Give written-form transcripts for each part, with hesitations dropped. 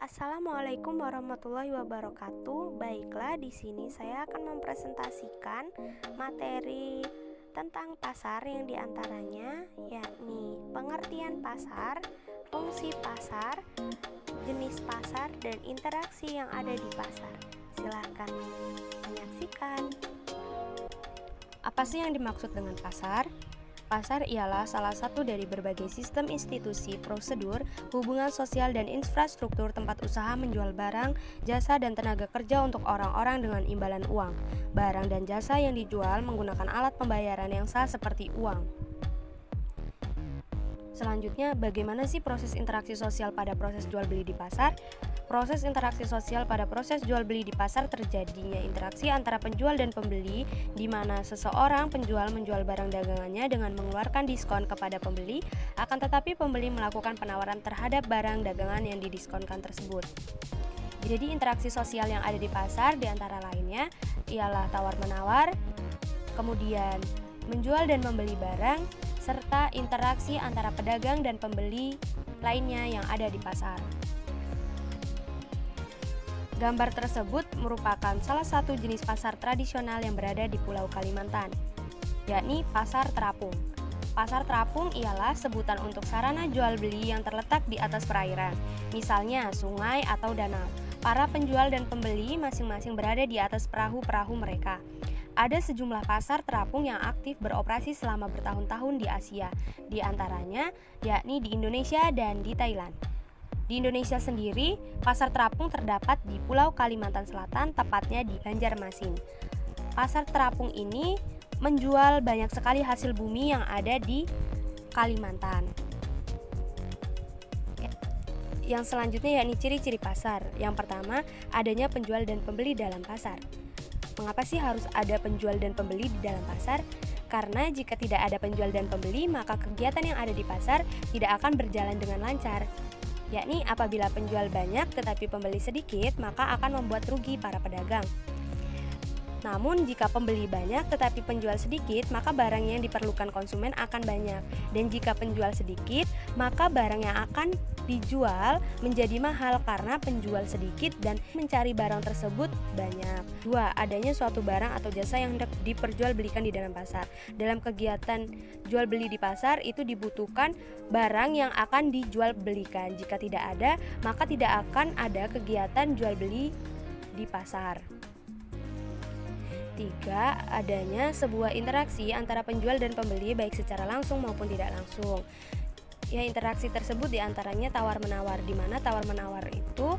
Assalamualaikum warahmatullahi wabarakatuh. Baiklah, di sini saya akan mempresentasikan materi tentang pasar yang diantaranya yakni pengertian pasar, fungsi pasar, jenis pasar, dan interaksi yang ada di pasar. Silahkan menyaksikan. Apa sih yang dimaksud dengan pasar? Pasar ialah salah satu dari berbagai sistem institusi, prosedur, hubungan sosial, dan infrastruktur tempat usaha menjual barang, jasa, dan tenaga kerja untuk orang-orang dengan imbalan uang. Barang dan jasa yang dijual menggunakan alat pembayaran yang sah seperti uang. Selanjutnya, bagaimana sih proses interaksi sosial pada proses jual beli di pasar? Proses interaksi sosial pada proses jual beli di pasar terjadinya interaksi antara penjual dan pembeli, di mana seseorang penjual menjual barang dagangannya dengan mengeluarkan diskon kepada pembeli, akan tetapi pembeli melakukan penawaran terhadap barang dagangan yang didiskonkan tersebut. Jadi interaksi sosial yang ada di pasar diantara lainnya ialah tawar-menawar, kemudian menjual dan membeli barang, serta interaksi antara pedagang dan pembeli lainnya yang ada di pasar. Gambar tersebut merupakan salah satu jenis pasar tradisional yang berada di Pulau Kalimantan, yakni pasar terapung. Pasar terapung ialah sebutan untuk sarana jual beli yang terletak di atas perairan, misalnya sungai atau danau. Para penjual dan pembeli masing-masing berada di atas perahu-perahu mereka. Ada sejumlah pasar terapung yang aktif beroperasi selama bertahun-tahun di Asia, di antaranya yakni di Indonesia dan di Thailand. Di Indonesia sendiri, pasar terapung terdapat di Pulau Kalimantan Selatan, tepatnya di Banjarmasin. Pasar terapung ini menjual banyak sekali hasil bumi yang ada di Kalimantan. Yang selanjutnya yakni ciri-ciri pasar. Yang pertama, adanya penjual dan pembeli dalam pasar. Mengapa sih harus ada penjual dan pembeli di dalam pasar? Karena jika tidak ada penjual dan pembeli, maka kegiatan yang ada di pasar tidak akan berjalan dengan lancar. Yakni apabila penjual banyak tetapi pembeli sedikit, maka akan membuat rugi para pedagang. Namun jika pembeli banyak tetapi penjual sedikit, maka barang yang diperlukan konsumen akan banyak. Dan jika penjual sedikit, maka barang yang akan dijual menjadi mahal karena penjual sedikit dan mencari barang tersebut banyak. 2. Adanya suatu barang atau jasa yang hendak diperjualbelikan di dalam pasar. Dalam kegiatan jual beli di pasar itu dibutuhkan barang yang akan dijual belikan. Jika tidak ada, maka tidak akan ada kegiatan jual beli di pasar. 3. Adanya sebuah interaksi antara penjual dan pembeli baik secara langsung maupun tidak langsung. Ya, interaksi tersebut diantaranya tawar-menawar, di mana tawar-menawar itu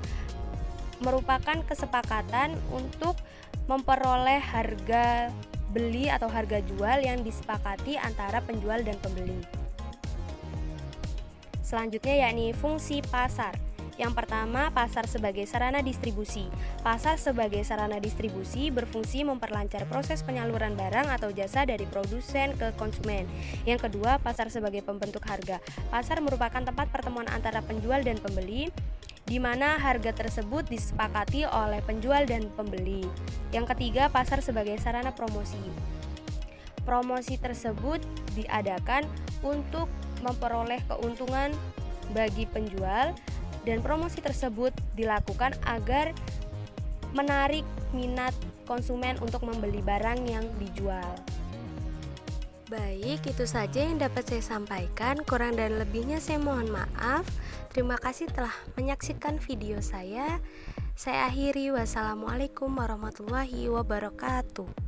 merupakan kesepakatan untuk memperoleh harga beli atau harga jual yang disepakati antara penjual dan pembeli. Selanjutnya yakni fungsi pasar. Yang pertama, pasar sebagai sarana distribusi. Pasar sebagai sarana distribusi berfungsi memperlancar proses penyaluran barang atau jasa dari produsen ke konsumen. Yang kedua, pasar sebagai pembentuk harga. Pasar merupakan tempat pertemuan antara penjual dan pembeli, di mana harga tersebut disepakati oleh penjual dan pembeli. Yang ketiga, pasar sebagai sarana promosi. Promosi tersebut diadakan untuk memperoleh keuntungan bagi penjual, dan promosi tersebut dilakukan agar menarik minat konsumen untuk membeli barang yang dijual. Baik, itu saja yang dapat saya sampaikan. Kurang dan lebihnya saya mohon maaf. Terima kasih telah menyaksikan video saya. Saya akhiri. Wassalamualaikum warahmatullahi wabarakatuh.